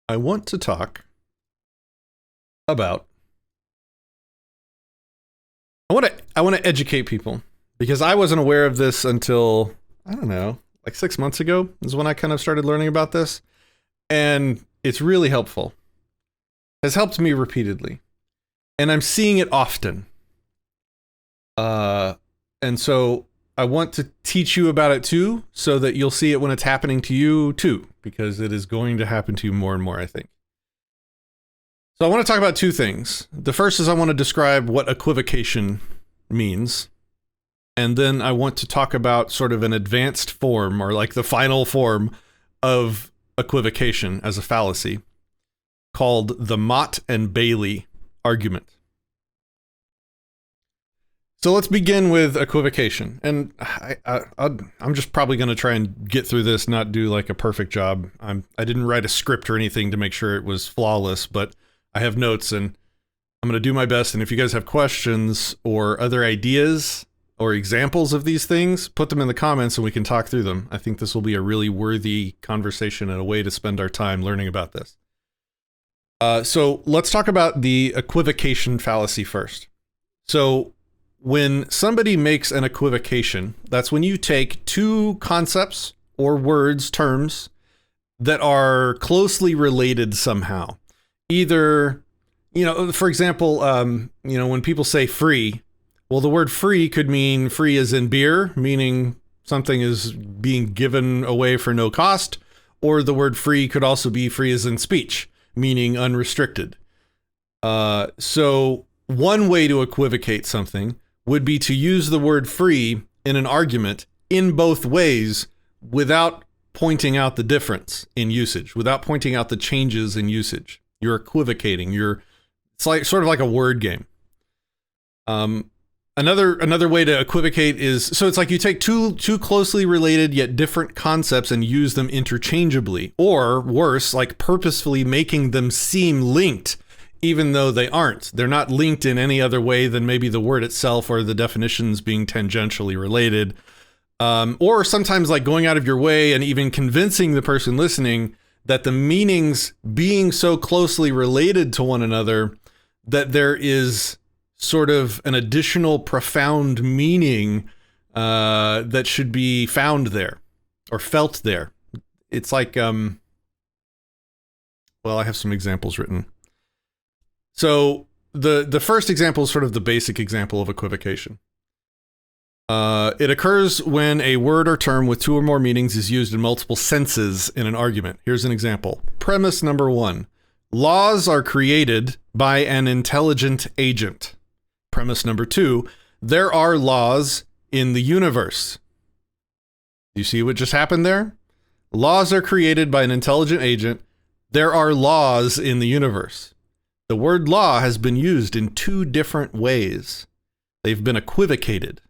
I want to talk about I want to educate people because I wasn't aware of this until I don't know, like 6 months ago is when I kind of started learning about this, and it's really helpful. Has helped me repeatedly, and I'm seeing it often. And so I want to teach you about it too, so that you'll see it when it's happening to you too, because it is going to happen to you more and more, I think. So I want to talk about two things. The first is I want to describe what equivocation means. And then I want to talk about sort of an advanced form, or like the final form of equivocation as a fallacy, called the Motte and Bailey argument. So let's begin with equivocation. And I'm just probably going to try and get through this, not do like a perfect job. I didn't write a script or anything to make sure it was flawless, but I have notes and I'm going to do my best. And if you guys have questions or other ideas or examples of these things, put them in the comments and we can talk through them. I think this will be a really worthy conversation and a way to spend our time learning about this. So let's talk about the equivocation fallacy first. So when somebody makes an equivocation, that's when you take two concepts or words, terms, that are closely related somehow. Either, for example, when people say free, well, the word free could mean free as in beer, meaning something is being given away for no cost, or the word free could also be free as in speech, meaning unrestricted. So one way to equivocate something would be to use the word free in an argument in both ways without pointing out the difference in usage, without pointing out the changes in usage. You're equivocating. It's like sort of like a word game. Another way to equivocate is, so it's like you take two closely related yet different concepts and use them interchangeably, or worse, like purposefully making them seem linked even though they aren't. They're not linked in any other way than maybe the word itself or the definitions being tangentially related. Or sometimes like going out of your way and even convincing the person listening that the meanings being so closely related to one another that there is sort of an additional profound meaning that should be found there or felt there. It's like, well, I have some examples written. So the first example is sort of the basic example of equivocation. It occurs when a word or term with two or more meanings is used in multiple senses in an argument. Here's an example. Premise number 1. Laws are created by an intelligent agent. Premise number 2. There are laws in the universe. You see what just happened there? Laws are created by an intelligent agent. There are laws in the universe. The word law has been used in two different ways. They've been equivocated.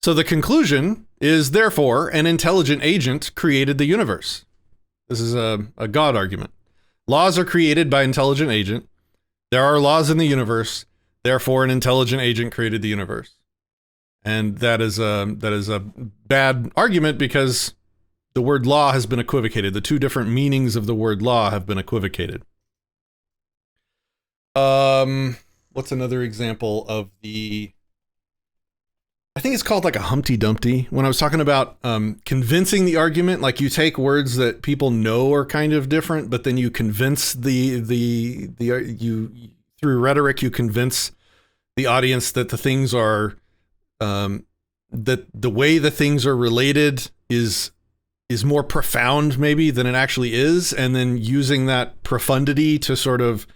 So the conclusion is, therefore, an intelligent agent created the universe. This is a God argument. Laws are created by an intelligent agent. There are laws in the universe. Therefore, an intelligent agent created the universe. And that is a bad argument because the word law has been equivocated. The two different meanings of the word law have been equivocated. What's another example of I think it's called like a Humpty Dumpty. When I was talking about convincing the argument, like you take words that people know are kind of different, but then you convince you through rhetoric, you convince the audience that the things are that the way the things are related is more profound maybe than it actually is, and then using that profundity to sort of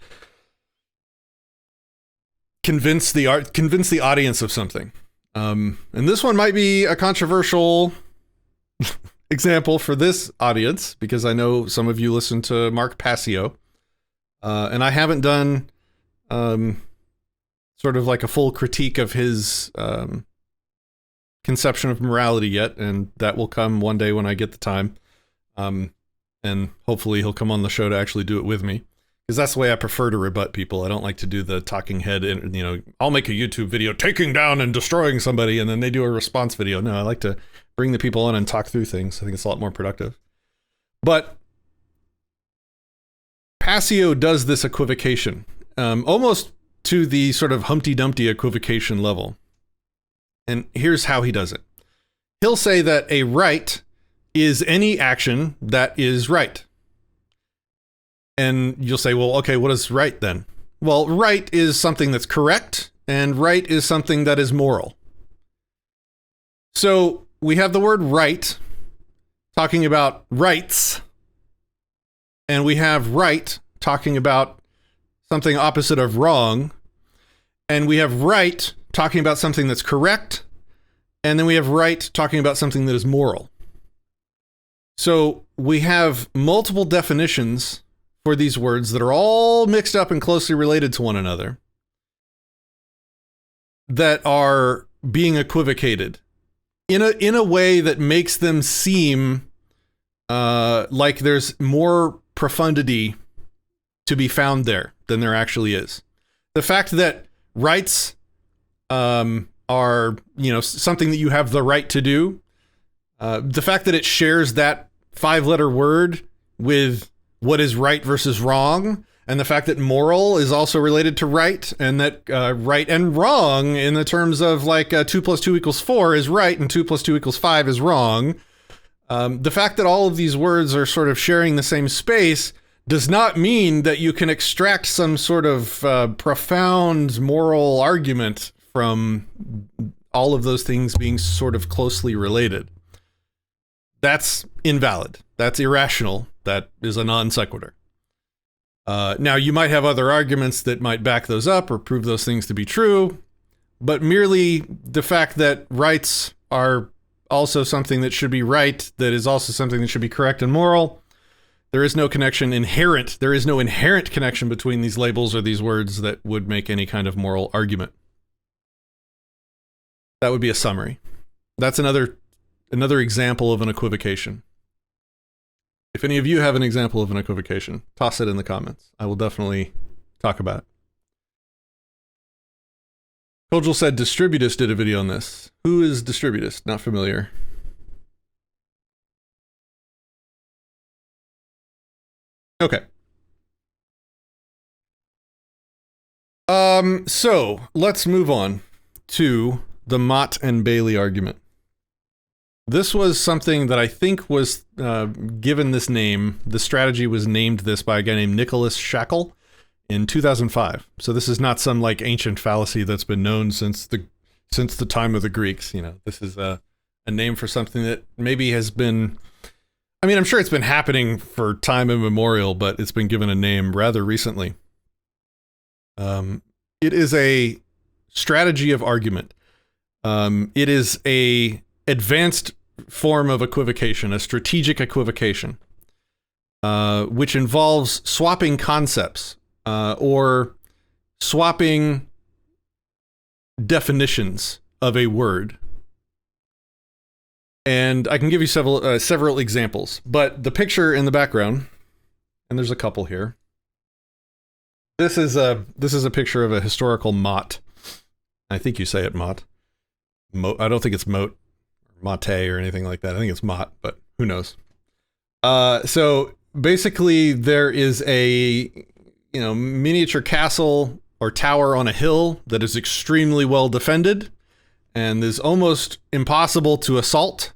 convince the audience of something. And this one might be a controversial example for this audience because I know some of you listen to Mark Passio, and I haven't done sort of like a full critique of his conception of morality yet, and that will come one day when I get the time. And hopefully he'll come on the show to actually do it with me. Because that's the way I prefer to rebut people. I don't like to do the talking head, I'll make a YouTube video taking down and destroying somebody, and then they do a response video. No, I like to bring the people on and talk through things. I think it's a lot more productive. But Passio does this equivocation, almost to the sort of Humpty Dumpty equivocation level. And here's how he does it. He'll say that a right is any action that is right. And you'll say, well, okay, what is right then? Well, right is something that's correct, and right is something that is moral. So we have the word right talking about rights, and we have right talking about something opposite of wrong, and we have right talking about something that's correct, and then we have right talking about something that is moral. So we have multiple definitions for these words that are all mixed up and closely related to one another that are being equivocated in a way that makes them seem like there's more profundity to be found there than there actually is. The fact that rights are, something that you have the right to do, the fact that it shares that 5-letter word with what is right versus wrong, and the fact that moral is also related to right, and that right and wrong in the terms of like 2 + 2 = 4 is right and 2 + 2 = 5 is wrong. The fact that all of these words are sort of sharing the same space does not mean that you can extract some sort of profound moral argument from all of those things being sort of closely related. That's invalid. That's irrational. That is a non sequitur. Now, you might have other arguments that might back those up or prove those things to be true, but merely the fact that rights are also something that should be right, that is also something that should be correct and moral, there is no connection inherent. There is no inherent connection between these labels or these words that would make any kind of moral argument. That would be a summary. That's another example of an equivocation. If any of you have an example of an equivocation, toss it in the comments. I will definitely talk about it. Kojal said Distributist did a video on this. Who is Distributist? Not familiar. Okay. So let's move on to the Motte and Bailey argument. This was something that I think was given this name. The strategy was named this by a guy named Nicholas Shackle in 2005. So this is not some like ancient fallacy that's been known since the time of the Greeks. This is a name for something that maybe has been. I mean, I'm sure it's been happening for time immemorial, but it's been given a name rather recently. It is a strategy of argument. It is a advanced form of equivocation, a strategic equivocation, which involves swapping concepts or swapping definitions of a word. And I can give you several examples, but the picture in the background, and there's a couple here. This is a picture of a historical motte. I think you say it motte. I don't think it's motte. Motte or anything like that. I think it's Motte, but who knows? So basically there is a, miniature castle or tower on a hill that is extremely well defended and is almost impossible to assault.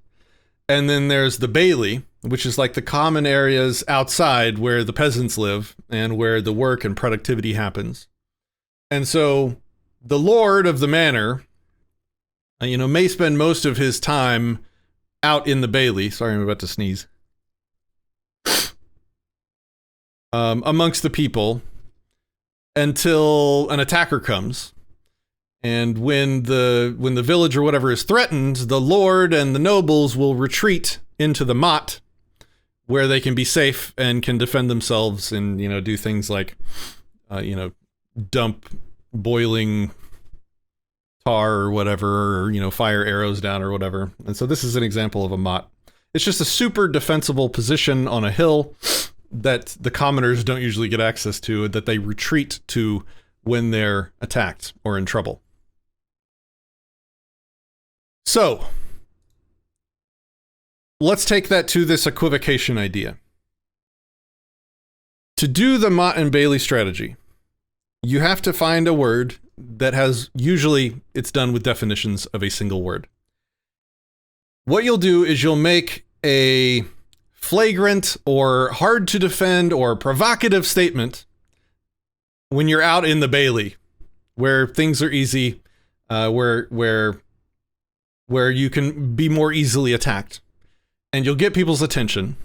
And then there's the bailey, which is like the common areas outside where the peasants live and where the work and productivity happens. And so the lord of the manor, may spend most of his time out in the bailey. Sorry, I'm about to sneeze. Amongst the people until an attacker comes. And when the village or whatever is threatened, the lord and the nobles will retreat into the motte where they can be safe and can defend themselves and, do things like, dump boiling tar or whatever, or, fire arrows down or whatever. And so this is an example of a motte. It's just a super defensible position on a hill that the commoners don't usually get access to, that they retreat to when they're attacked or in trouble. So let's take that to this equivocation idea. To do the Motte and Bailey strategy, you have to find a word that has, usually it's done with definitions of a single word. What you'll do is you'll make a flagrant or hard to defend or provocative statement when you're out in the Bailey, where things are easy, where you can be more easily attacked, and you'll get people's attention.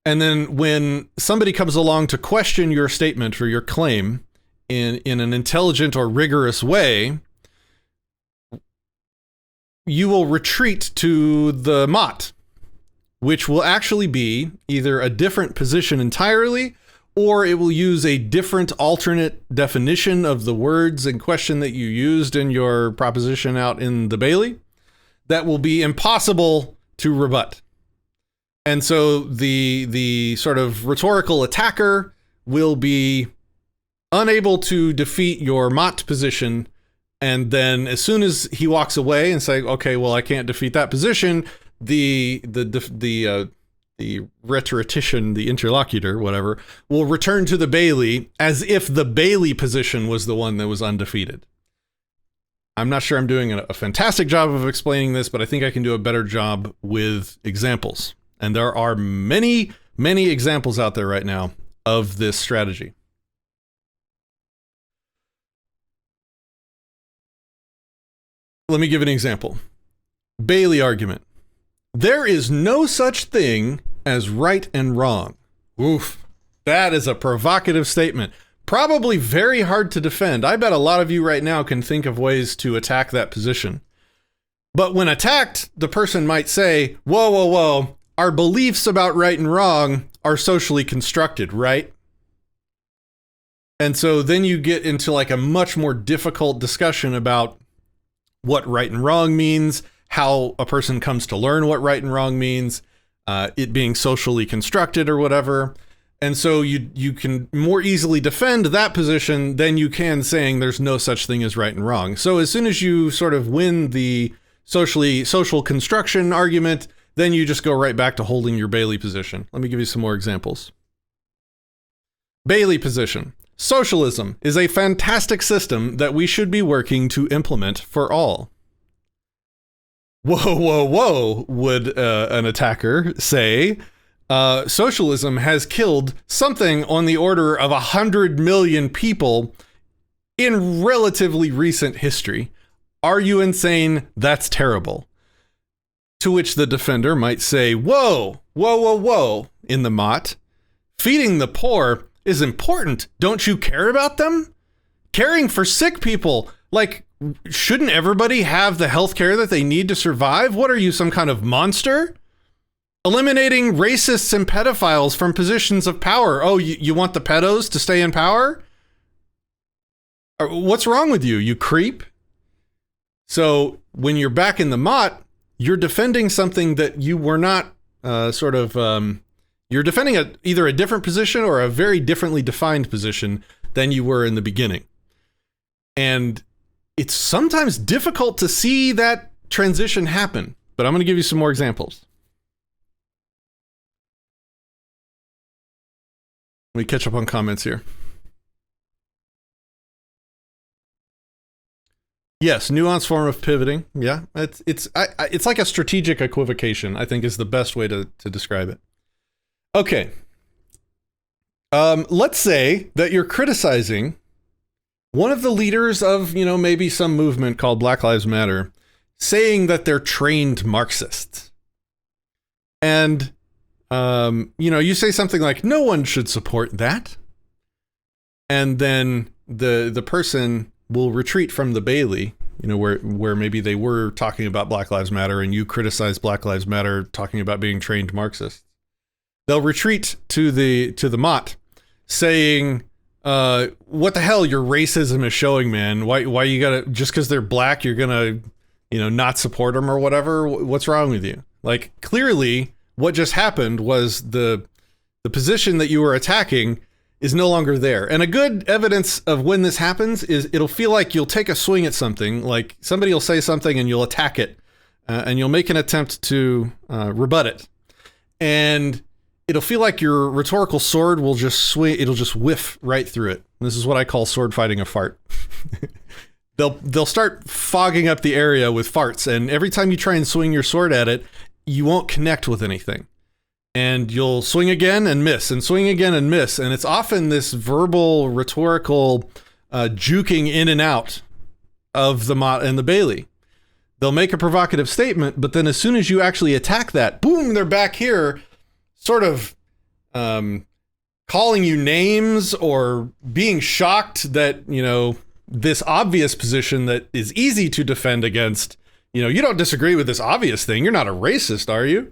And then when somebody comes along to question your statement or your claim in an intelligent or rigorous way, you will retreat to the Motte, which will actually be either a different position entirely, or it will use a different alternate definition of the words in question that you used in your proposition out in the Bailey that will be impossible to rebut. And so the sort of rhetorical attacker will be unable to defeat your Motte position. And then as soon as he walks away and say, okay, well, I can't defeat that position, the rhetorician, the interlocutor, whatever, will return to the Bailey as if the Bailey position was the one that was undefeated. I'm not sure I'm doing a fantastic job of explaining this, but I think I can do a better job with examples. And there are many, many examples out there right now of this strategy. Let me give an example. Bailey argument. There is no such thing as right and wrong. Oof. That is a provocative statement. Probably very hard to defend. I bet a lot of you right now can think of ways to attack that position. But when attacked, the person might say, whoa, whoa, whoa, our beliefs about right and wrong are socially constructed, right? And so then you get into like a much more difficult discussion about what right and wrong means, how a person comes to learn what right and wrong means, it being socially constructed or whatever. And so you can more easily defend that position than you can saying there's no such thing as right and wrong. So as soon as you sort of win the social construction argument, then you just go right back to holding your Bailey position. Let me give you some more examples. Bailey position. Socialism is a fantastic system that we should be working to implement for all. Whoa, whoa, whoa, would an attacker say. Socialism has killed something on the order of 100 million people in relatively recent history. Are you insane? That's terrible. To which the defender might say, whoa, whoa, whoa, whoa, in the Motte. Feeding the poor is important. Don't you care about them? Caring for sick people, like, shouldn't everybody have the health care that they need to survive? What are you, some kind of monster? Eliminating racists and pedophiles from positions of power. Oh, you want the pedos to stay in power? What's wrong with you, you creep? So when you're back in the Motte, you're defending something that you were not you're defending either a different position or a very differently defined position than you were in the beginning. And it's sometimes difficult to see that transition happen, but I'm going to give you some more examples. Let me catch up on comments here. Yes, nuanced form of pivoting. Yeah, it's like a strategic equivocation, I think is the best way to describe it. Okay. Let's say that you're criticizing one of the leaders of, maybe some movement called Black Lives Matter, saying that they're trained Marxists. And, you say something like, no one should support that. And then the person will retreat from the Bailey, where maybe they were talking about Black Lives Matter and you criticize Black Lives Matter talking about being trained Marxists. They'll retreat to the Motte saying, what the hell your racism is showing, man? Why you gotta, just because they're black, you're gonna, not support them or whatever? What's wrong with you? Like, clearly what just happened was the position that you were attacking is no longer there. And a good evidence of when this happens is it'll feel like you'll take a swing at something, like somebody will say something and you'll attack it, and you'll make an attempt to rebut it. And it'll feel like your rhetorical sword will just swing. It'll just whiff right through it. This is what I call sword fighting a fart. They'll start fogging up the area with farts, and every time you try and swing your sword at it, you won't connect with anything. And you'll swing again and miss, and swing again and miss. And it's often this verbal, rhetorical juking in and out of the Motte and the Bailey. They'll make a provocative statement, but then as soon as you actually attack that, boom, they're back here, sort of calling you names or being shocked that, this obvious position that is easy to defend against, you don't disagree with this obvious thing. You're not a racist, are you?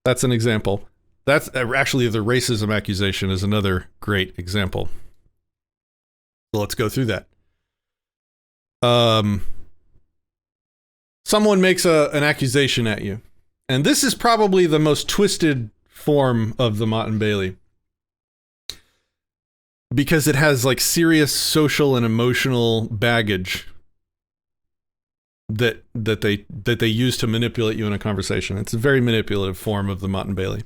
That's an example. That's actually the racism accusation is another great example. So let's go through that. Someone makes an accusation at you, and this is probably the most twisted form of the Motte and Bailey, because it has like serious social and emotional baggage that they use to manipulate you in a conversation. It's a very manipulative form of the Motte and Bailey.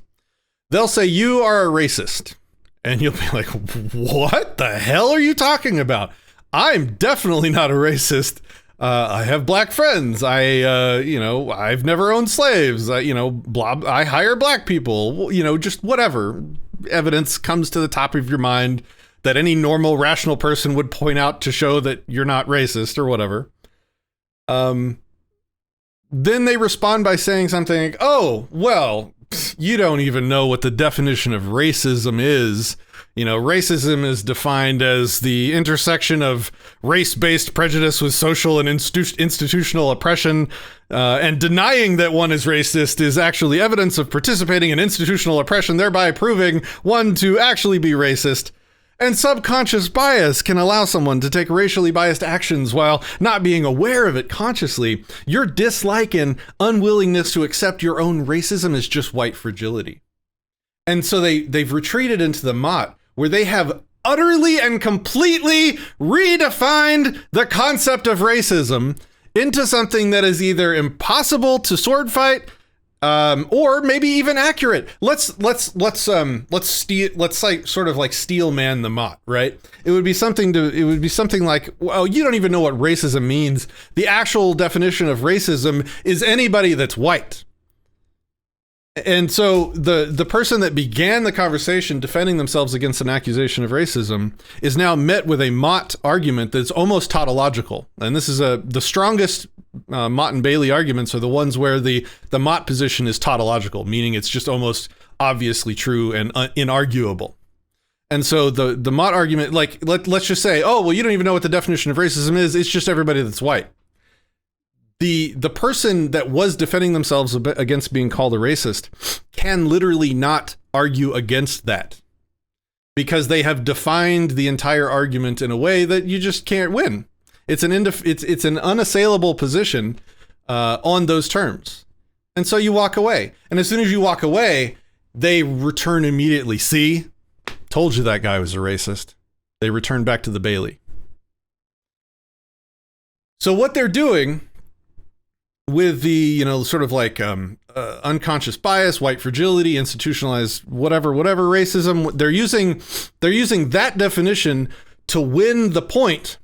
They'll say, you are a racist. And you'll be like, what the hell are you talking about? I'm definitely not a racist. I have black friends. I've never owned slaves. I hire black people. Just whatever evidence comes to the top of your mind that any normal, rational person would point out to show that you're not racist or whatever. Then they respond by saying something like, oh, well, you don't even know what the definition of racism is. Racism is defined as the intersection of race-based prejudice with social and institutional oppression, and denying that one is racist is actually evidence of participating in institutional oppression, thereby proving one to actually be racist. And subconscious bias can allow someone to take racially biased actions while not being aware of it consciously. Your dislike and unwillingness to accept your own racism is just white fragility. And so they've retreated into the Motte, where they have utterly and completely redefined the concept of racism into something that is either impossible to sword fight, or maybe even accurate. Let's steel man the Motte, right? It would be something like, well, you don't even know what racism means. The actual definition of racism is anybody that's white. And so the person that began the conversation defending themselves against an accusation of racism is now met with a Motte argument that's almost tautological. And this is the strongest Motte and Bailey arguments are the ones where the Motte position is tautological, meaning it's just almost obviously true and inarguable. And so the Motte argument, like, let's just say, oh, well, you don't even know what the definition of racism is. It's just everybody that's white. The person that was defending themselves against being called a racist can literally not argue against that, because they have defined the entire argument in a way that you just can't win. It's an unassailable position on those terms. And so you walk away. And as soon as you walk away, they return immediately. See, told you that guy was a racist. They return back to the Bailey. So what they're doing with the, sort of like unconscious bias, white fragility, institutionalized whatever racism, they're using that definition to win the point,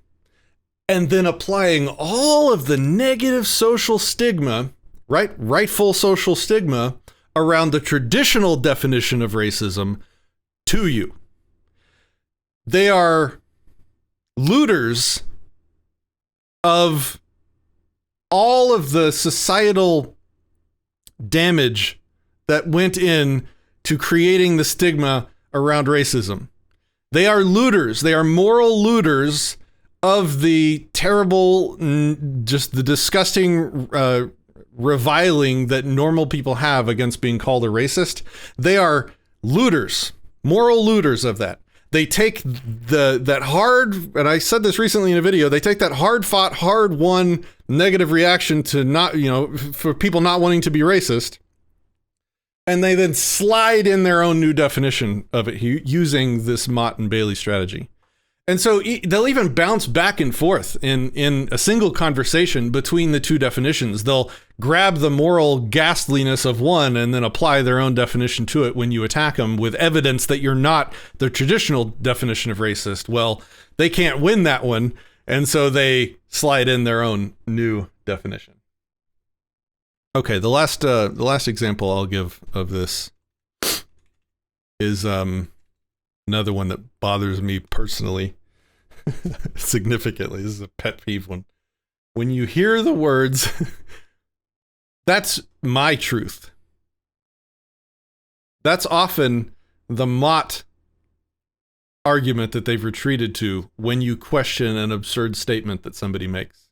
and then applying all of the negative social stigma, rightful social stigma around the traditional definition of racism to you. They are looters of all of the societal damage that went in to creating the stigma around racism. They are looters. They are moral looters of the terrible, just the disgusting reviling that normal people have against being called a racist. They are looters, moral looters of that. They take that hard, and I said this recently in a video, they take that hard-fought, hard-won negative reaction to not, for people not wanting to be racist, and they then slide in their own new definition of it using this Motte and Bailey strategy. And so they'll even bounce back and forth in a single conversation between the two definitions. They'll grab the moral ghastliness of one and then apply their own definition to it when you attack them with evidence that you're not the traditional definition of racist. Well, they can't win that one, and so they slide in their own new definition. Okay, the last example I'll give of this is another one that bothers me personally significantly. This is a pet peeve one. When you hear the words, that's my truth. That's often the Motte argument that they've retreated to when you question an absurd statement that somebody makes.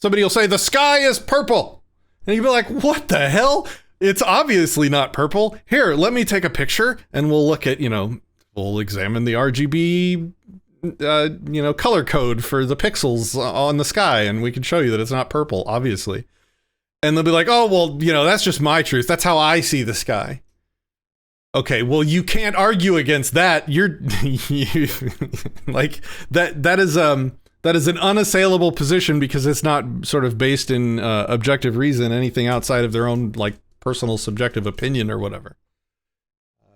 Somebody will say, the sky is purple. And you'll be like, what the hell? It's obviously not purple. Here, let me take a picture and we'll look at, we'll examine the RGB, color code for the pixels on the sky, and we can show you that it's not purple, obviously. And they'll be like, oh, well, that's just my truth. That's how I see the sky. Okay, well, you can't argue against that. Like that is an unassailable position because it's not sort of based in objective reason, anything outside of their own like personal subjective opinion or whatever.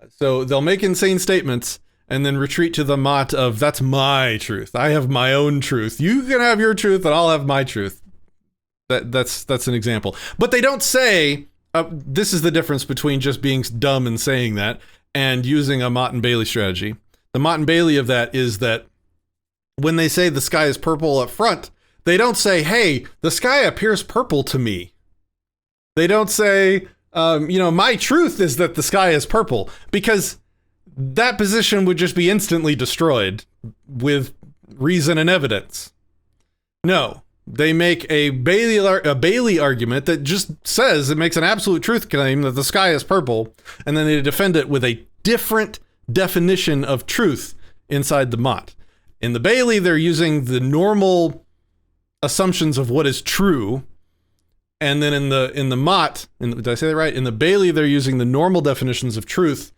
So they'll make insane statements and then retreat to the Motte of that's my truth. I have my own truth. You can have your truth and I'll have my truth. That's an example. But they don't say, this is the difference between just being dumb and saying that and using a Motte and Bailey strategy. The Motte and Bailey of that is that when they say the sky is purple up front, they don't say, hey, the sky appears purple to me. They don't say, my truth is that the sky is purple, because that position would just be instantly destroyed with reason and evidence. No, they make a Bailey argument that just says it makes an absolute truth claim that the sky is purple, and then they defend it with a different definition of truth inside the Motte. In the Bailey, they're using the normal assumptions of what is true. And then in the Motte, did I say that right? In the Bailey, they're using the normal definitions of truth.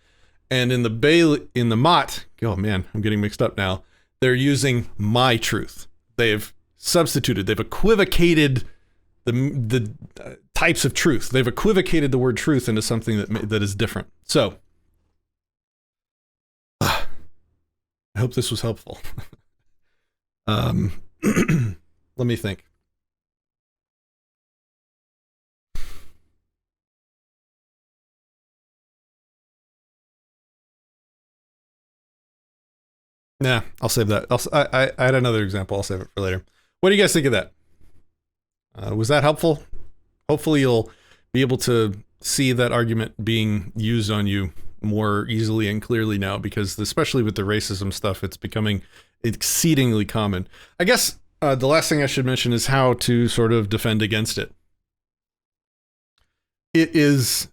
And in the Motte, oh man, I'm getting mixed up now. They're using my truth. They've substituted, they've equivocated the types of truth. They've equivocated the word truth into something that is different. So, I hope this was helpful. Let me think. Nah, I'll save that. I had another example. I'll save it for later. What do you guys think of that? Was that helpful? Hopefully you'll be able to see that argument being used on you more easily and clearly now, because especially with the racism stuff, it's becoming exceedingly common. I guess the last thing I should mention is how to sort of defend against it. It's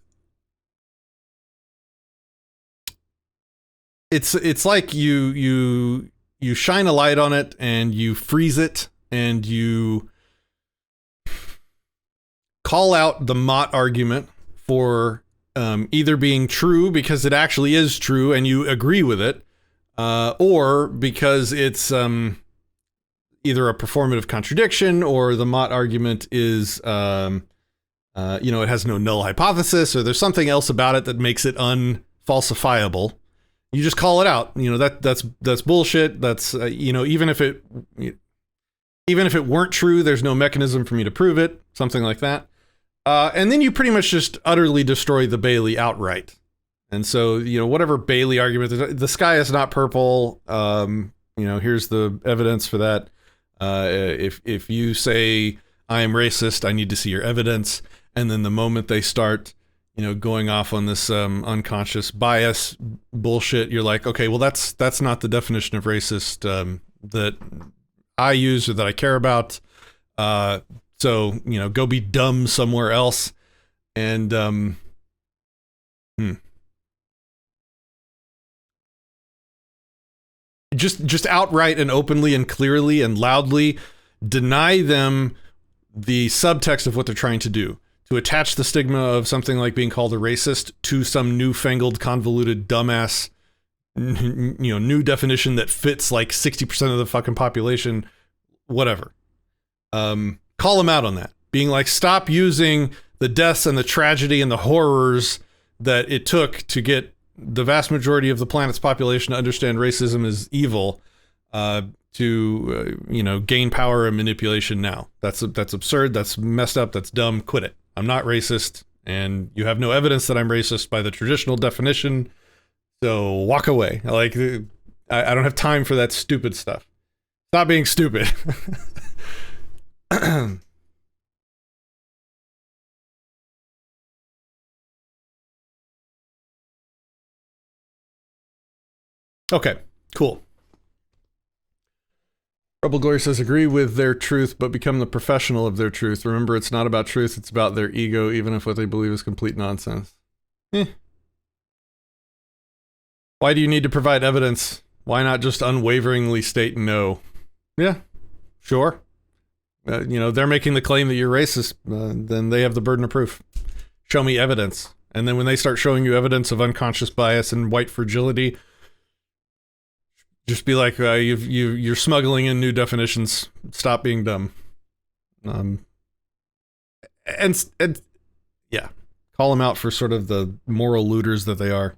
like you shine a light on it and you freeze it and you call out the Motte argument for either being true because it actually is true and you agree with it, or because it's either a performative contradiction, or the Motte argument is it has no null hypothesis, or there's something else about it that makes it unfalsifiable. You just call it out. That's bullshit. That's even if it weren't true, there's no mechanism for me to prove it. Something like that. And then you pretty much just utterly destroy the Bailey outright. And so, whatever Bailey argument, the sky is not purple. Here's the evidence for that. If you say I am racist, I need to see your evidence. And then the moment they start, going off on this unconscious bias bullshit, you're like, okay, well, that's not the definition of racist that I use or that I care about. So, go be dumb somewhere else. And just outright and openly and clearly and loudly deny them the subtext of what they're trying to do. To attach the stigma of something like being called a racist to some newfangled, convoluted, dumbass new definition that fits like 60% of the fucking population, whatever. Call them out on that. Being like, stop using the deaths and the tragedy and the horrors that it took to get the vast majority of the planet's population to understand racism is evil, to gain power and manipulation now. That's absurd. That's messed up. That's dumb. Quit it. I'm not racist, and you have no evidence that I'm racist by the traditional definition. So walk away. Like, I don't have time for that stupid stuff. Stop being stupid. Okay, cool. Rebel Glory says, agree with their truth, but become the professional of their truth. Remember, it's not about truth, it's about their ego, even if what they believe is complete nonsense. Why do you need to provide evidence? Why not just unwaveringly state no? Yeah, sure. They're making the claim that you're racist, then they have the burden of proof. Show me evidence. And then when they start showing you evidence of unconscious bias and white fragility, just be like, you're smuggling in new definitions. Stop being dumb. And yeah, call them out for sort of the moral looters that they are.